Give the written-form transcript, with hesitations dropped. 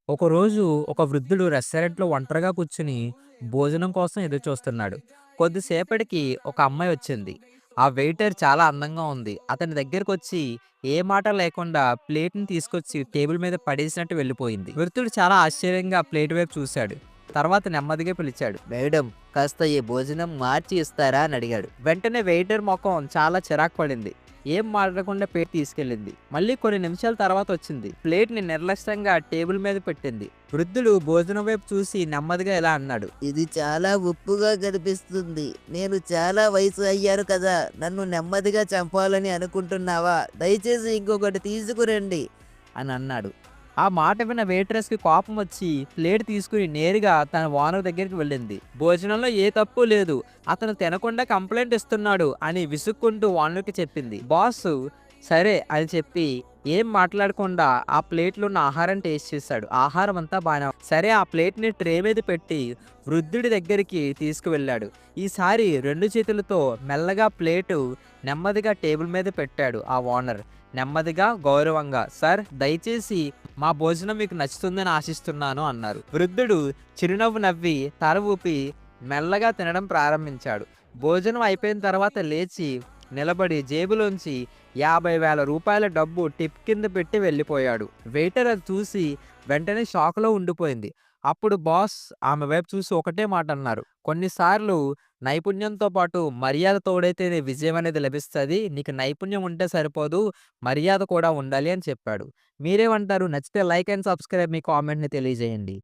ఒకరోజు ఒక వృద్ధుడు రెస్టారెంట్‌లో ఒంటరిగా కూర్చొని భోజనం కోసం ఎదురుచూస్తున్నాడు. కొద్దిసేపటికి ఒక అమ్మాయి వచ్చింది. ఆ వెయిటర్ చాలా అందంగా ఉంది. అతని దగ్గరకొచ్చి ఏ మాట లేకుండా ప్లేట్‌ని తీసుకొచ్చి టేబుల్ మీద పడేసినట్టు వెళ్ళిపోయింది. వృద్ధుడు చాలా ఆశ్చర్యంగా ఆ ప్లేట్ వైపు చూశాడు. తర్వాత నెమ్మదిగా పిలిచాడు. "మేడం, కాస్త ఈ భోజనం మార్చి ఇస్తారా?" అని అడిగాడు. వెంటనే వెయిటర్ మొఖం చాలా చిరాకు పడింది. ఏం మాట్లాడకుండా ప్లేట్ తీసుకెళ్ళింది. మళ్ళీ కొన్ని నిమిషాల తర్వాత వచ్చింది. ప్లేట్‌ని నిర్లక్ష్యంగా టేబుల్ మీద పెట్టింది. వృద్ధుడు భోజనం వైపు చూసి నెమ్మదిగా ఇలా అన్నాడు. ఇది చాలా ఉప్పుగా కనిపిస్తుంది. నేను చాలా వయసు అయ్యాను కదా! నన్ను నెమ్మదిగా చంపాలని అనుకుంటున్నావా? దయచేసి ఇంకొకటి తీసుకురండి అని అన్నాడు. ఆ మాట విన్న వెయిట్రెస్‌కి కోపం వచ్చి ప్లేట్ తీసుకొని నేరుగా తన ఓనర్ దగ్గరికి వెళ్ళింది. భోజనంలో ఏ తప్పు లేదు. అతను తినకుండా కంప్లెయింట్ ఇస్తున్నాడు అని విసుక్కుంటూ ఓనర్‌కి చెప్పింది. బాసు సరే అని చెప్పి ఏం మాట్లాడకుండా ఆ ప్లేట్‌లో ఉన్న ఆహారం టేస్ట్ చేశాడు. ఆహారం అంతా బానే ఉంది. సరే ఆ ప్లేట్‌ని ట్రే మీద పెట్టి వృద్ధుడి దగ్గరికి తీసుకువెళ్ళాడు. ఈసారి 2 చేతులతో మెల్లగా ప్లేటు నెమ్మదిగా టేబుల్ మీద పెట్టాడు ఆ ఓనర్. నెమ్మదిగా, గౌరవంగా, "సార్, దయచేసి మా భోజనం మీకు నచ్చుతుందని ఆశిస్తున్నాను" అన్నారు. వృద్ధుడు చిరునవ్వు నవ్వి తల ఊపి మెల్లగా తినడం ప్రారంభించాడు. భోజనం అయిపోయిన తర్వాత లేచి నిలబడి జేబులోంచి రూ. 50,000 డబ్బు టిప్ కింద పెట్టి వెళ్ళిపోయాడు. వెయిటర్ అది చూసి వెంటనే షాక్‌లో ఉండిపోయింది. అప్పుడు బాస్ ఆమె వైపు చూసి ఒకటే మాట అన్నారు. "కొన్నిసార్లు నైపుణ్యంతో పాటు మర్యాద తోడైతేనే విజయం అనేది లభిస్తది. నీకు నైపుణ్యం ఉంటే సరిపోదు, మర్యాద కూడా ఉండాలి" అని చెప్పాడు. మీరేమంటారు? నచ్చితే లైక్ అండ్ సబ్స్క్రైబ్, మీ కామెంట్‌ని తెలియజేయండి.